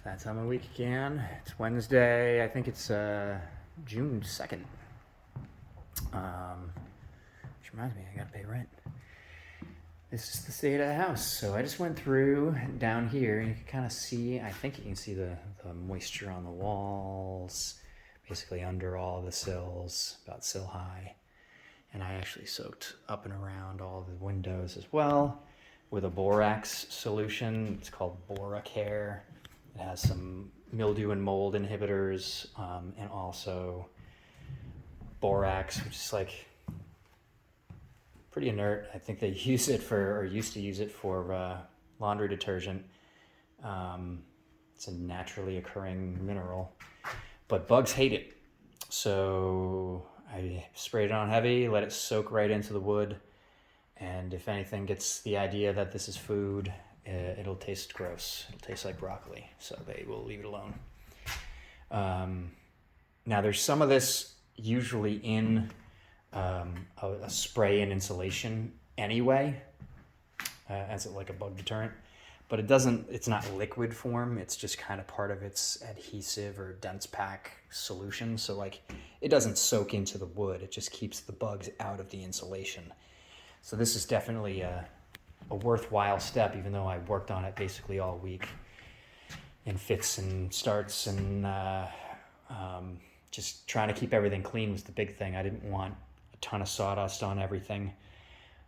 That time of week again. It's Wednesday. I think it's June 2nd. Which reminds me, I gotta pay rent. This is the state of the house. So I just went through down here, and you can kind of see, I think you can see the moisture on the walls, basically under all the sills, about sill high. And I actually soaked up and around all the windows as well with a borax solution. It's called Bora-Care. It has some mildew and mold inhibitors, and also borax, which is like pretty inert. I think they use it for, or used to use it for laundry detergent. It's a naturally occurring mineral, but bugs hate it. So I sprayed it on heavy, let it soak right into the wood. And if anything gets the idea that this is food, it'll taste gross. It'll taste like broccoli, so they will leave it alone. Now there's some of this usually in a spray and insulation anyway, as like a bug deterrent, but it's not liquid form. It's just kind of part of its adhesive or dense pack solution. So like it doesn't soak into the wood. It just keeps the bugs out of the insulation. So this is definitely a worthwhile step, even though I worked on it basically all week in fits and starts, and just trying to keep everything clean was the big thing. I didn't want a ton of sawdust on everything,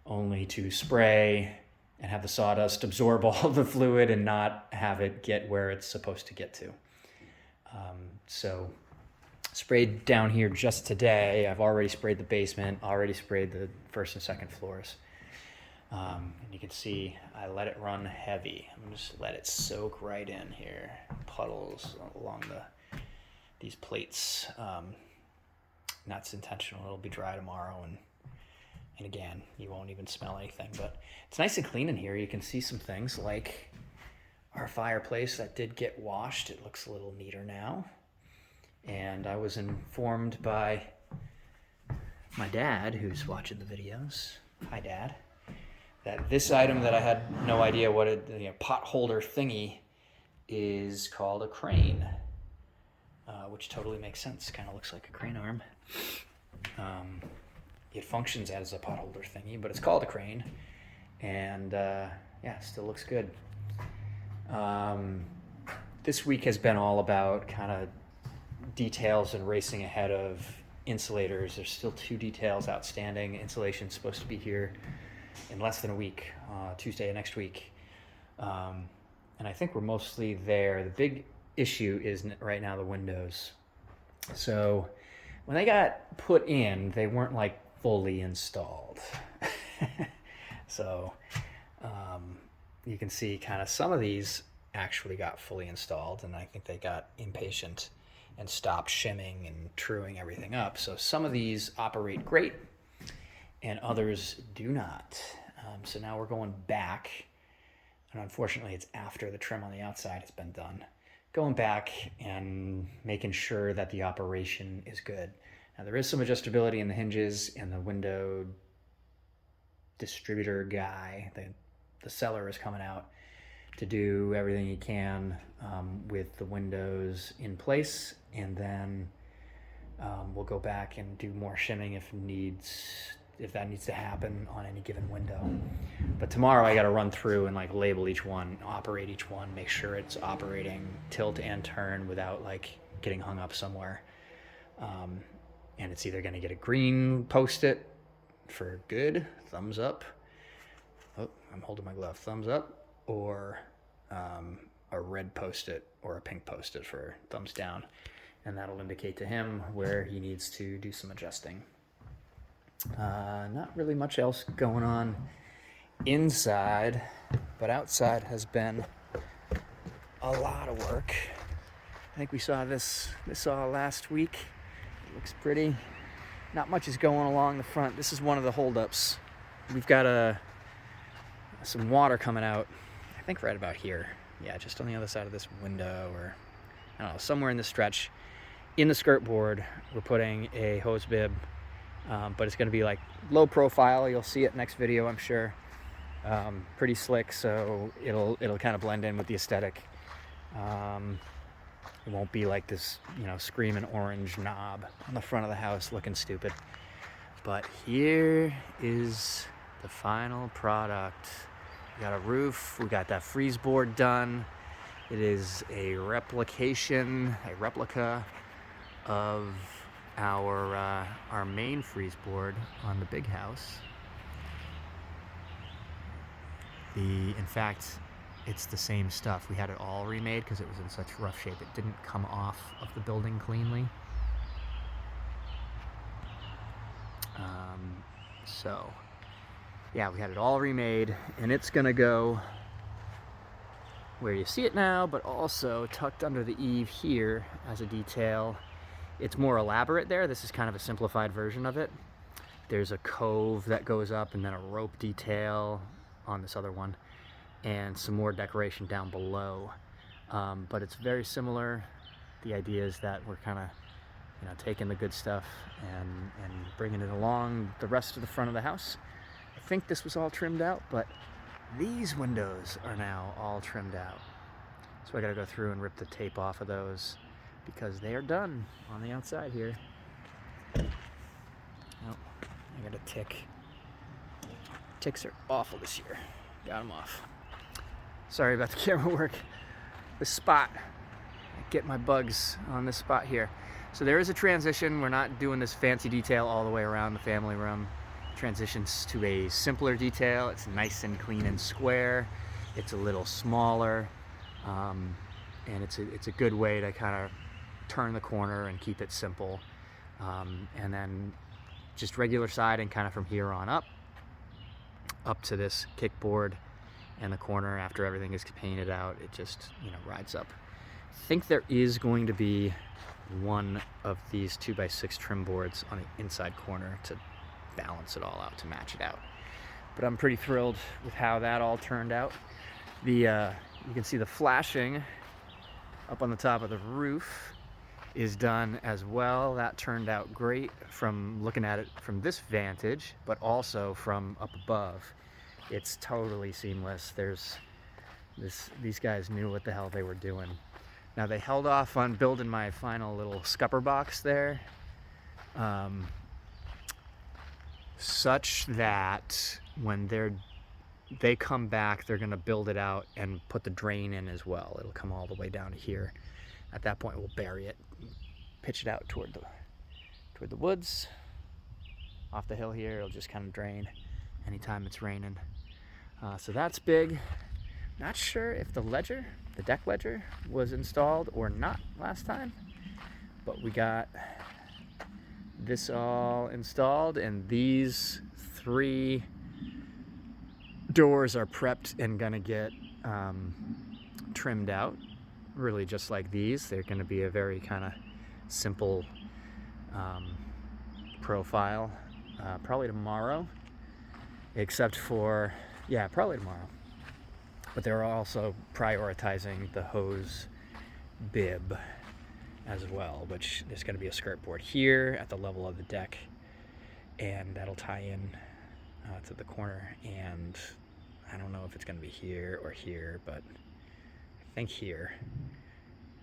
only to spray and have the sawdust absorb all the fluid and not have it get where it's supposed to get to. So sprayed down here just today. I've already sprayed the basement, already sprayed the first and second floors. And you can see I let it run heavy. I'm just let it soak right in here. Puddles along these plates. That's intentional. It'll be dry tomorrow, and again, you won't even smell anything. But it's nice and clean in here. You can see some things like our fireplace that did get washed. It looks a little neater now. And I was informed by my dad, who's watching the videos. Hi, Dad. That this item that I had no idea what a pot holder thingy is called a crane, which totally makes sense. Kind of looks like a crane arm. It functions as a pot holder thingy, but it's called a crane, and yeah, still looks good. This week has been all about kind of details and racing ahead of insulators. There's still 2 details outstanding. Insulation's supposed to be here in less than a week, Tuesday of next week. And I think we're mostly there. The big issue is right now the windows. So when they got put in, they weren't like fully installed. So you can see kind of some of these actually got fully installed, and I think they got impatient and stopped shimming and truing everything up. So some of these operate great and others do not. So now we're going back, and unfortunately it's after the trim on the outside has been done. Going back and making sure that the operation is good. Now there is some adjustability in the hinges, and the window distributor guy, the seller, is coming out to do everything he can with the windows in place, and then we'll go back and do more shimming if that needs to happen on any given window. But tomorrow I got to run through and like label each one, operate each one, make sure it's operating tilt and turn without like getting hung up somewhere. And it's either going to get a green post-it for good, thumbs up. Oh, I'm holding my glove, thumbs up, or a red post-it or a pink post-it for thumbs down. And that'll indicate to him where he needs to do some adjusting. Not really much else going on inside, but outside has been a lot of work. I think we saw this last week. It looks pretty. Not much is going along the front. This is one of the holdups. We've got some water coming out, I think right about here. Yeah, just on the other side of this window, or I don't know, somewhere in the stretch. In the skirt board, we're putting a hose bib, but it's going to be like low profile. You'll see it next video, I'm sure. Pretty slick, so it'll kind of blend in with the aesthetic. It won't be like this, screaming orange knob on the front of the house looking stupid. But here is the final product. We got a roof, we got that freeze board done. It is a replica of our main freeze board on the big house. In fact, it's the same stuff. We had it all remade because it was in such rough shape. It didn't come off of the building cleanly. So, yeah, we had it all remade, and it's gonna go where you see it now, but also tucked under the eave here as a detail. It's more elaborate there. This is kind of a simplified version of it. There's a cove that goes up and then a rope detail on this other one, and some more decoration down below. But it's very similar. The idea is that we're kind of taking the good stuff and bringing it along the rest of the front of the house. I think this was all trimmed out, but these windows are now all trimmed out. So I gotta go through and rip the tape off of those because they are done on the outside here. Oh, I got a tick. Ticks are awful this year. Got them off. Sorry about the camera work. This spot, I get my bugs on this spot here. So there is a transition. We're not doing this fancy detail all the way around the family room. Transitions to a simpler detail. It's nice and clean and square. It's a little smaller, and it's a good way to kind of turn the corner and keep it simple. And then just regular siding kind of from here on up to this kickboard and the corner. After everything is painted out, it just rides up. I think there is going to be one of these 2x6 trim boards on the inside corner to balance it all out, to match it out. But I'm pretty thrilled with how that all turned out. You can see the flashing up on the top of the roof is done as well. That turned out great from looking at it from this vantage, but also from up above. It's totally seamless. These guys knew what the hell they were doing. Now they held off on building my final little scupper box there, such that when they come back, they're gonna build it out and put the drain in as well. It'll come all the way down to here. At that point, we'll bury it, pitch it out toward the woods, off the hill here. It'll just kind of drain anytime it's raining. So that's big. Not sure if the deck ledger was installed or not last time, but we got this all installed, and these 3 doors are prepped and gonna get trimmed out, really just like these. They're gonna be a very kind of simple profile, probably tomorrow, except for, yeah, probably tomorrow. But they're also prioritizing the hose bib as well, which there's going to be a skirt board here at the level of the deck, and that'll tie in to the corner. And I don't know if it's going to be here or here, but I think here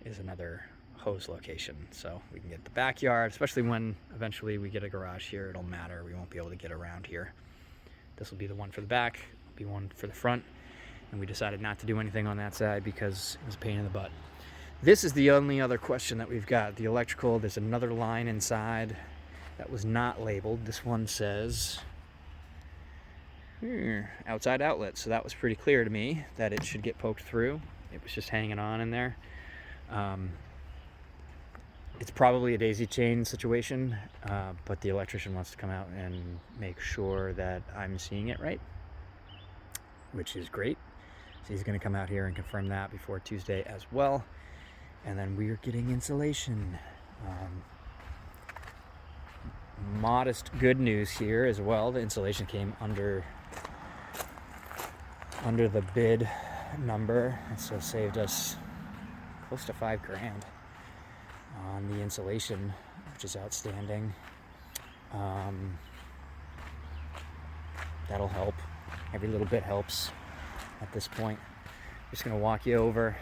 is another hose location, so we can get the backyard, especially when eventually we get a garage here. It'll matter. We won't be able to get around here. This will be the one for the back, be one for the front. And we decided not to do anything on that side because it was a pain in the butt. This is the only other question that we've got. The electrical, there's another line inside that was not labeled. This one says outside outlet, so that was pretty clear to me that it should get poked through. It was just hanging on in there. It's probably a daisy chain situation, but the electrician wants to come out and make sure that I'm seeing it right, which is great. So he's going to come out here and confirm that before Tuesday as well. And then we're getting insulation. Modest good news here as well. The insulation came under the bid number, and so saved us close to $5,000 on the insulation, which is outstanding. That'll help. Every little bit helps at this point. Just gonna walk you over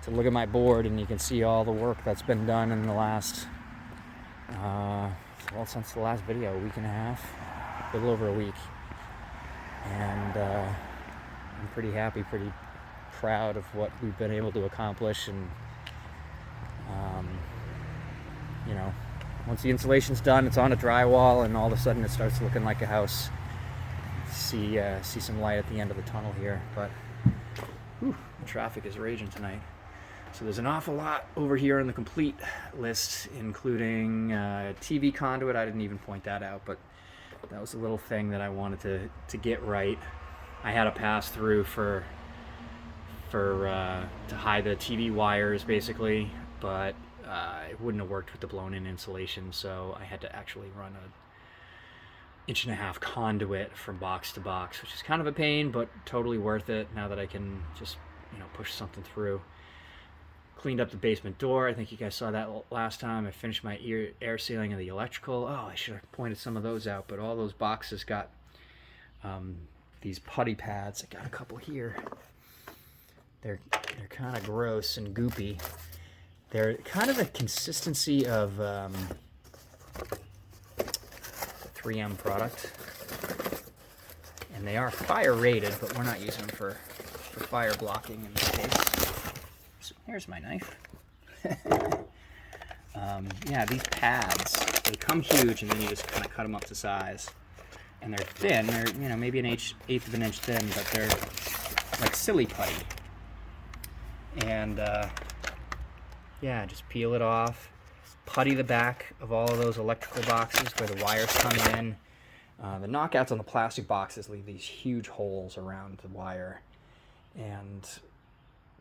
to look at my board, and you can see all the work that's been done in the last, since the last video, a week and a half, a little over a week. And I'm pretty happy, pretty proud of what we've been able to accomplish. And once the insulation's done, it's on a drywall, and all of a sudden it starts looking like a house. See some light at the end of the tunnel here, but the traffic is raging tonight. So there's an awful lot over here on the complete list, including TV conduit. I didn't even point that out, but that was a little thing that I wanted to get right. I had a pass through to hide the TV wires, basically, but it wouldn't have worked with the blown-in insulation, so I had to actually run a 1.5-inch conduit from box to box, which is kind of a pain, but totally worth it now that I can just push something through. Cleaned up the basement door. I think you guys saw that last time. I finished my air sealing of the electrical. Oh, I should have pointed some of those out, but all those boxes got these putty pads. I got a couple here. They're kind of gross and goopy. They're kind of the consistency of the 3M product, and they are fire rated, but we're not using them for fire blocking in this case. So here's my knife. Yeah, these pads, they come huge, and then you just kind of cut them up to size. And they're thin. They're maybe an eighth of an inch thin, but they're like silly putty. And yeah, just peel it off, putty the back of all of those electrical boxes where the wires come in. The knockouts on the plastic boxes leave these huge holes around the wire, and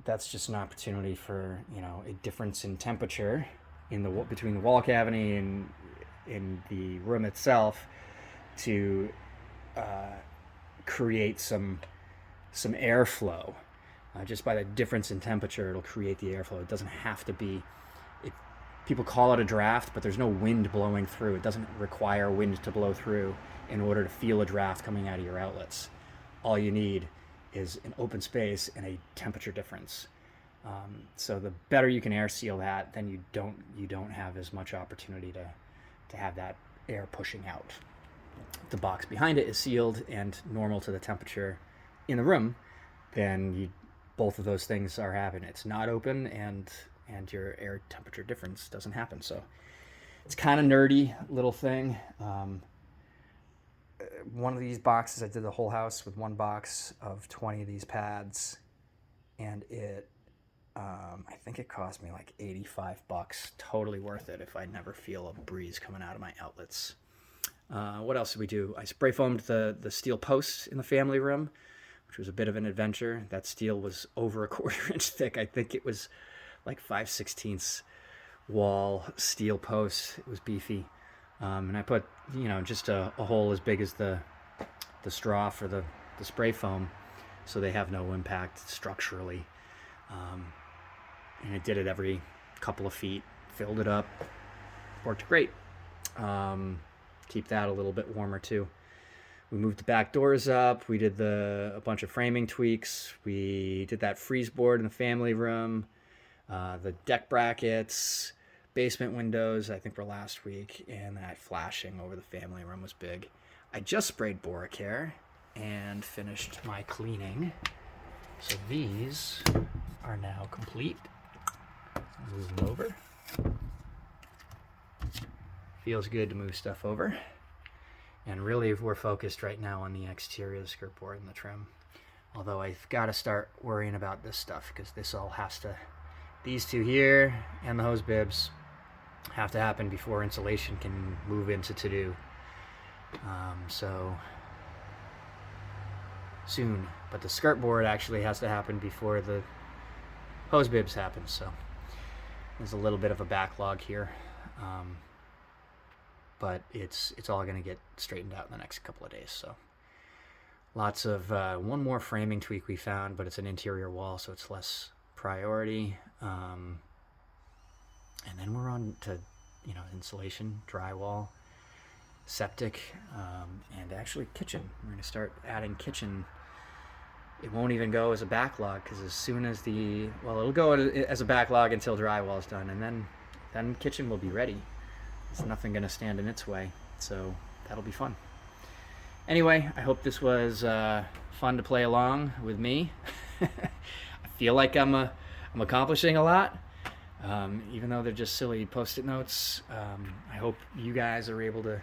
that's just an opportunity for a difference in temperature between the wall cavity and in the room itself to create some airflow. Just by the difference in temperature, it'll create the airflow. It doesn't have to be. People call it a draft, but there's no wind blowing through. It doesn't require wind to blow through in order to feel a draft coming out of your outlets. All you need is an open space and a temperature difference. So the better you can air seal that, then you don't have as much opportunity to have that air pushing out. If the box behind it is sealed and normal to the temperature in the room, then both of those things are happening. It's not open, and your air temperature difference doesn't happen. So it's kind of nerdy little thing. One of these boxes, I did the whole house with one box of 20 of these pads, and I think it cost me like $85. Totally worth it if I never feel a breeze coming out of my outlets. What else did we do? I spray foamed the steel posts in the family room, which was a bit of an adventure. That steel was over 1/4 inch thick. I think it was like 5/16 wall steel post. It was beefy. And I put, just a hole as big as the straw for the spray foam, so they have no impact structurally. And I did it every couple of feet, filled it up, worked great. Keep that a little bit warmer too. We moved the back doors up. We did a bunch of framing tweaks. We did that freeze board in the family room, the deck brackets, basement windows, I think were last week, and that flashing over the family room was big. I just sprayed Bora-Care and finished my cleaning. So these are now complete. Move them over. Feels good to move stuff over. And really, we're focused right now on the exterior of the skirt board and the trim. Although I've got to start worrying about this stuff, because this all has to, these two here and the hose bibs have to happen before insulation can move into to-do. So soon. But the skirt board actually has to happen before the hose bibs happen. So there's a little bit of a backlog here. But it's all going to get straightened out in the next couple of days. So lots of one more framing tweak we found, but it's an interior wall, so it's less priority. And then we're on to insulation, drywall, septic, and actually kitchen. We're going to start adding kitchen it won't even go as a backlog, because as soon as it'll go as a backlog until drywall's done, and then kitchen will be ready. There's nothing gonna stand in its way, so that'll be fun. Anyway, I hope this was fun to play along with me. I feel like I'm accomplishing a lot, even though they're just silly post-it notes. I hope you guys are able to.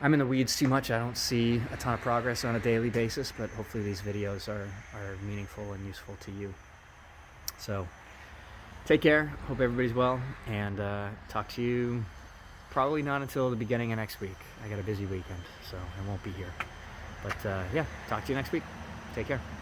I'm in the weeds too much. I don't see a ton of progress on a daily basis, but hopefully these videos are meaningful and useful to you. So take care. Hope everybody's well, and talk to you probably not until the beginning of next week. I got a busy weekend, so I won't be here. But yeah, talk to you next week. Take care.